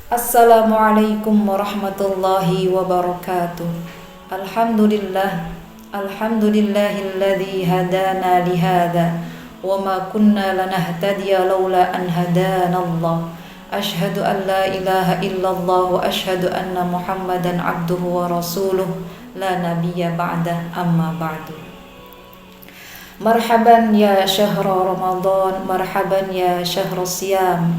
Assalamualaikum warahmatullahi wabarakatuh. Alhamdulillah, alhamdulillahilladzi hadana lihada wa ma kunna lanahtadiya laula an hadanallah. Ashhadu an la ilaha illallah wa ashhadu anna Muhammadan abduhu wa rasuluh la nabiyya ba'da amma ba'du. Marhaban ya syahra Ramadan, marhaban ya syahra siyam.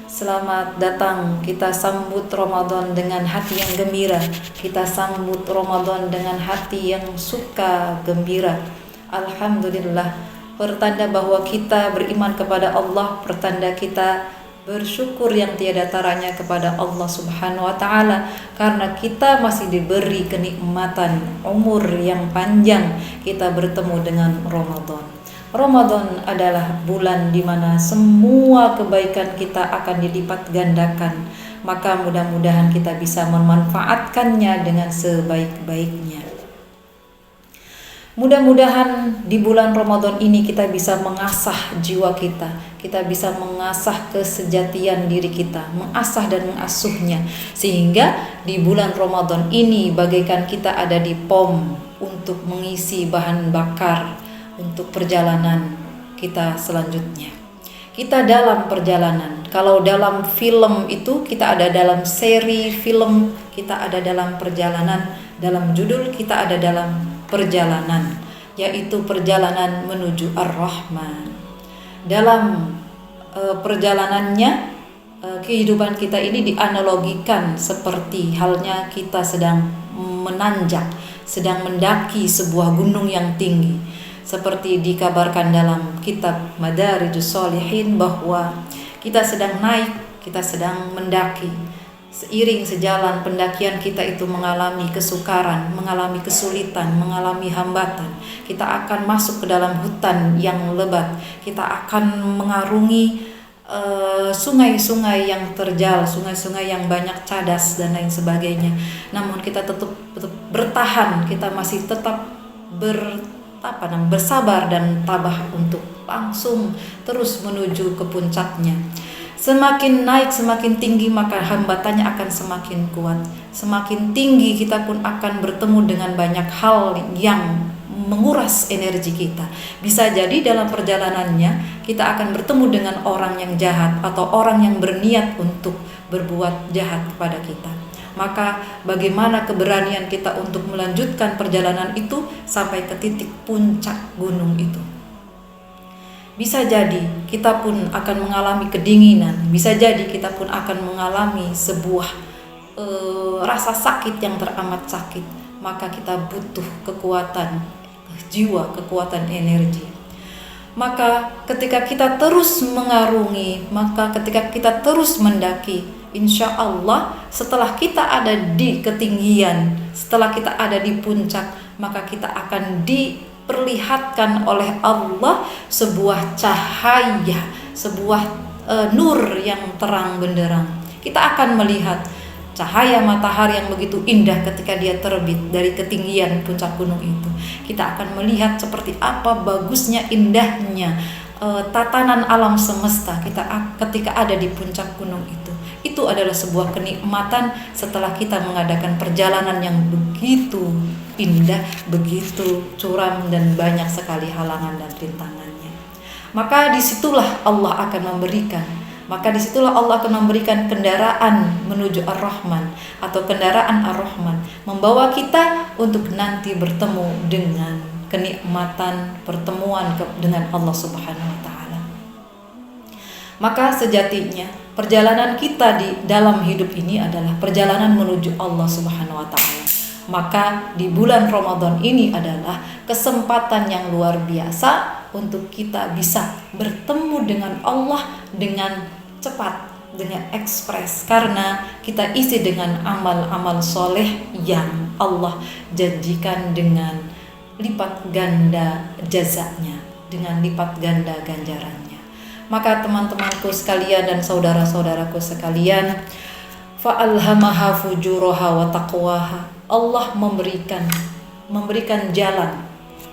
Selamat datang, kita sambut Ramadan dengan hati yang gembira. Kita sambut Ramadan dengan hati yang suka gembira. Alhamdulillah, pertanda bahwa kita beriman kepada Allah, pertanda kita bersyukur yang tiada taranya kepada Allah Subhanahu wa taala karena kita masih diberi kenikmatan umur yang panjang kita bertemu dengan Ramadan. Ramadan adalah bulan di mana semua kebaikan kita akan dilipat gandakan. Maka mudah-mudahan kita bisa memanfaatkannya dengan sebaik-baiknya. Mudah-mudahan di bulan Ramadan ini kita bisa mengasah jiwa kita. Kita bisa mengasah kesejatian diri kita, mengasah dan mengasuhnya. Sehingga di bulan Ramadan ini bagaikan kita ada di POM untuk mengisi bahan bakar untuk perjalanan kita selanjutnya. Kita dalam perjalanan. Kalau dalam film itu kita ada dalam seri film, kita ada dalam perjalanan, dalam judul kita ada dalam perjalanan, yaitu perjalanan menuju Ar-Rahman. Dalam perjalanannya kehidupan kita ini dianalogikan seperti halnya kita sedang menanjak, sedang mendaki sebuah gunung yang tinggi. Seperti dikabarkan dalam kitab Madarijus Shalihin bahwa kita sedang naik, kita sedang mendaki. Seiring sejalan pendakian kita itu mengalami kesukaran, mengalami kesulitan, mengalami hambatan. Kita akan masuk ke dalam hutan yang lebat. Kita akan mengarungi sungai-sungai yang terjal, sungai-sungai yang banyak cadas dan lain sebagainya. Namun kita tetap bertahan, kita masih tetap bersabar dan tabah untuk langsung terus menuju ke puncaknya. Semakin naik, semakin tinggi, maka hambatannya akan semakin kuat. Semakin tinggi kita pun akan bertemu dengan banyak hal yang menguras energi kita. Bisa jadi dalam perjalanannya kita akan bertemu dengan orang yang jahat atau orang yang berniat untuk berbuat jahat kepada kita. Maka bagaimana keberanian kita untuk melanjutkan perjalanan itu sampai ke titik puncak gunung itu. Bisa jadi kita pun akan mengalami kedinginan, bisa jadi kita pun akan mengalami sebuah rasa sakit yang teramat sakit. Maka kita butuh kekuatan jiwa, kekuatan energi. Maka ketika kita terus mengarungi, maka ketika kita terus mendaki, insya Allah setelah kita ada di ketinggian, setelah kita ada di puncak, maka kita akan diperlihatkan oleh Allah sebuah cahaya, sebuah nur yang terang benderang. Kita akan melihat cahaya matahari yang begitu indah ketika dia terbit dari ketinggian puncak gunung itu. Kita akan melihat seperti apa bagusnya, indahnya tatanan alam semesta kita ketika ada di puncak gunung itu. Itu adalah sebuah kenikmatan setelah kita mengadakan perjalanan yang begitu indah, begitu curam dan banyak sekali halangan dan rintangannya. Maka disitulah Allah akan memberikan kendaraan menuju Ar-Rahman atau kendaraan Ar-Rahman, membawa kita untuk nanti bertemu dengan kenikmatan pertemuan dengan Allah Subhanahu wa taala. Maka sejatinya perjalanan kita di dalam hidup ini adalah perjalanan menuju Allah Subhanahu wa taala. Maka di bulan Ramadan ini adalah kesempatan yang luar biasa untuk kita bisa bertemu dengan Allah dengan cepat, dengan ekspres, karena kita isi dengan amal-amal soleh yang Allah janjikan dengan lipat ganda jazanya, dengan lipat ganda ganjarannya. Maka teman-temanku sekalian dan saudara-saudaraku sekalian, fa'alhamaha fujuraha wa taqwaha, Allah memberikan jalan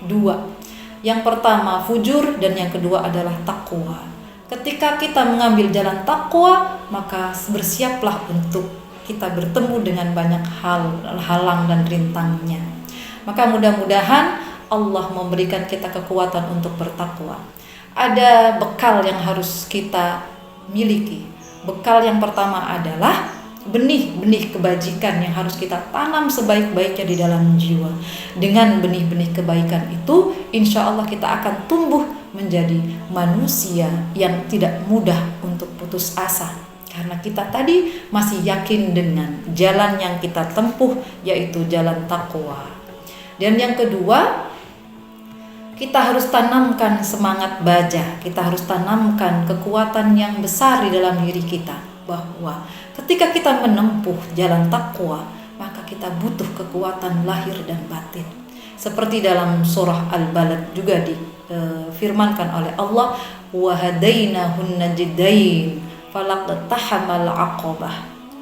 dua. Yang pertama fujur dan yang kedua adalah takwa. Ketika kita mengambil jalan takwa, maka bersiaplah untuk kita bertemu dengan banyak halang dan rintangnya. Maka mudah-mudahan Allah memberikan kita kekuatan untuk bertakwa. Ada bekal yang harus kita miliki. Bekal yang pertama adalah benih-benih kebajikan yang harus kita tanam sebaik-baiknya di dalam jiwa. Dengan benih-benih kebaikan itu, insya Allah kita akan tumbuh menjadi manusia yang tidak mudah untuk putus asa. Karena kita tadi masih yakin dengan jalan yang kita tempuh, yaitu jalan takwa. Dan yang kedua, kita harus tanamkan semangat baja. Kita harus tanamkan kekuatan yang besar di dalam diri kita, bahwa ketika kita menempuh jalan takwa, maka kita butuh kekuatan lahir dan batin. Seperti dalam surah Al-Balad juga difirmankan oleh Allah, wa hadainahun najdain falaqtahamal aqabah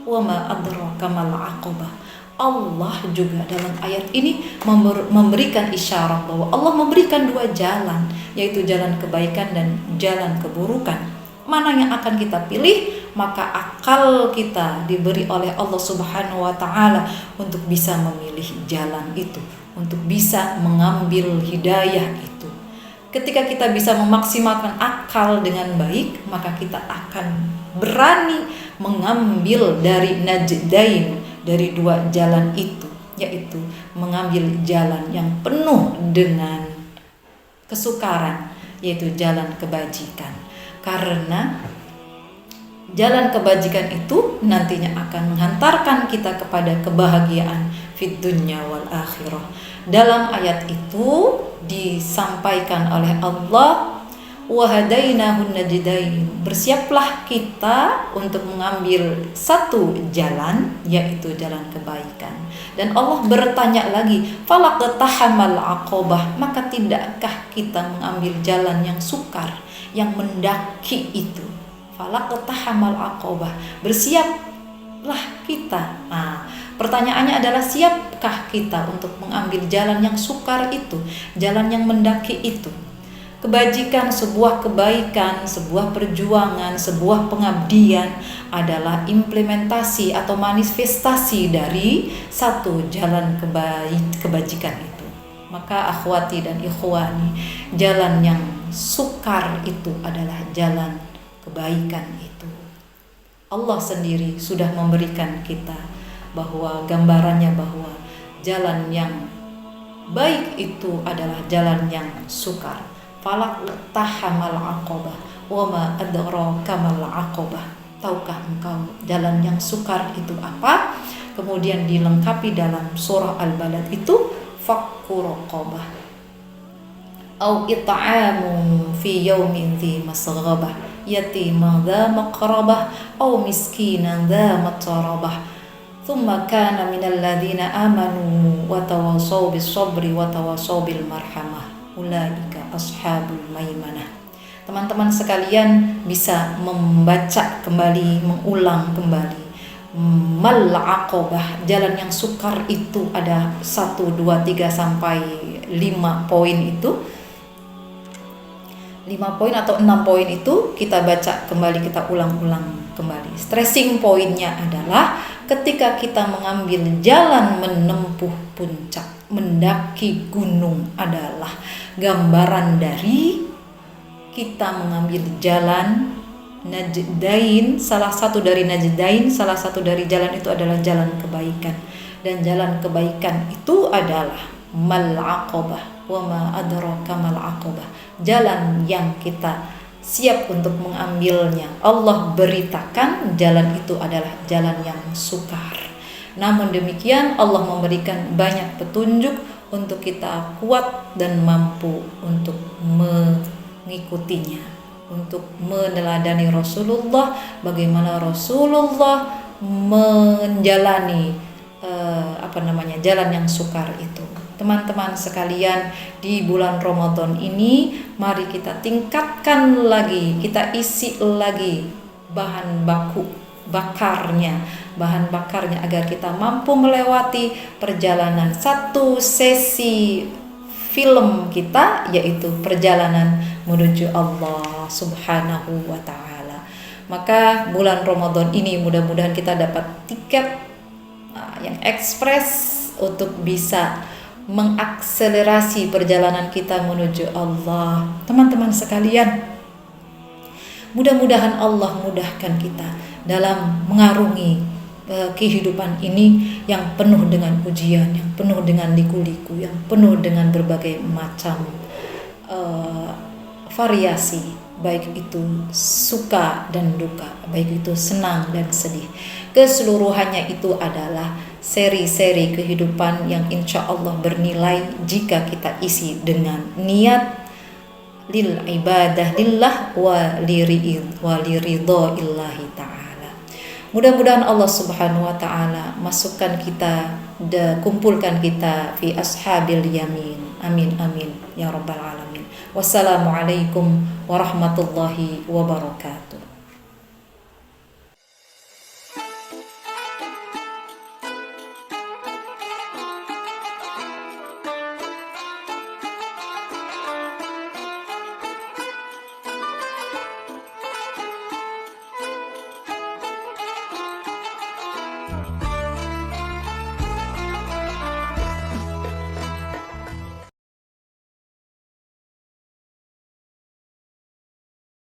wa ma adraka mal aqabah. Allah juga dalam ayat ini memberikan isyarat bahwa Allah memberikan dua jalan, yaitu jalan kebaikan dan jalan keburukan. Mana yang akan kita pilih? Maka akal kita diberi oleh Allah Subhanahu wa Ta'ala untuk bisa memilih jalan itu, untuk bisa mengambil hidayah itu. Ketika kita bisa memaksimalkan akal dengan baik, maka kita akan berani mengambil dari najdain, dari dua jalan itu, yaitu mengambil jalan yang penuh dengan kesukaran, yaitu jalan kebajikan. Karena jalan kebajikan itu nantinya akan menghantarkan kita kepada kebahagiaan fid dunya wal akhirah. Dalam ayat itu disampaikan oleh Allah, wa hadainahun najdain, bersiaplah kita untuk mengambil satu jalan, yaitu jalan kebaikan. Dan Allah bertanya lagi, falaqtahamal aqabah, maka tidakkah kita mengambil jalan yang sukar, yang mendaki itu? Falaqtahamal aqabah, bersiaplah kita. Nah, pertanyaannya adalah, siapkah kita untuk mengambil jalan yang sukar itu, jalan yang mendaki itu? Kebajikan, sebuah kebaikan, sebuah perjuangan, sebuah pengabdian adalah implementasi atau manifestasi dari satu jalan kebajikan itu. Maka akhwati dan ikhwani, jalan yang sukar itu adalah jalan kebaikan itu. Allah sendiri sudah memberikan kita bahwa gambarannya bahwa jalan yang baik itu adalah jalan yang sukar. Falaqtahamal aqabah wa ma adraka mal aqabah. Tahukah engkau jalan yang sukar itu apa? Kemudian dilengkapi dalam surah Al-Balad itu, fakku raqabah au it'amu fi yaumin dhi masghabah yatimah dha maqrabah au miskinan dha matrabah thumma kana minal ladzina amanu wa tawasaw bis sabri wa tawasaw bil marhamah ulaika ashabul maimanah. Teman-teman sekalian bisa membaca kembali, mengulang kembali mal aqabah, jalan yang sukar itu ada 1, 2, 3 sampai 5 poin itu. 5 poin atau 6 poin itu kita baca kembali, kita ulang-ulang kembali. Stressing poinnya adalah ketika kita mengambil jalan menempuh puncak, mendaki gunung adalah gambaran dari kita mengambil jalan najdain. Salah satu dari najdain, salah satu dari jalan itu adalah jalan kebaikan. Dan jalan kebaikan itu adalah mal aqabah wa ma adraka mal aqabah, jalan yang kita siap untuk mengambilnya. Allah beritakan jalan itu adalah jalan yang sukar. Namun demikian Allah memberikan banyak petunjuk untuk kita kuat dan mampu untuk mengikutinya, untuk meneladani Rasulullah, bagaimana Rasulullah menjalani jalan yang sukar itu. Teman-teman sekalian, di bulan Ramadan ini mari kita tingkatkan lagi, kita isi lagi bahan bakarnya agar kita mampu melewati perjalanan satu sesi film kita, yaitu perjalanan menuju Allah Subhanahu wa Ta'ala. Maka bulan Ramadan ini mudah-mudahan kita dapat tiket yang ekspres untuk bisa mengakselerasi perjalanan kita menuju Allah. Teman-teman sekalian, mudah-mudahan Allah mudahkan kita dalam mengarungi kehidupan ini yang penuh dengan ujian, yang penuh dengan liku-liku, yang penuh dengan berbagai macam variasi, baik itu suka dan duka, baik itu senang dan sedih. Keseluruhannya itu adalah seri-seri kehidupan yang insya Allah bernilai jika kita isi dengan niat lil ibadah lillah wa liridho illahi ta'ala. Mudah-mudahan Allah Subhanahu wa Ta'ala masukkan kita, kumpulkan kita fi ashabil yamin. Amin amin ya rabbal alamin. Wassalamualaikum warahmatullahi wabarakatuh.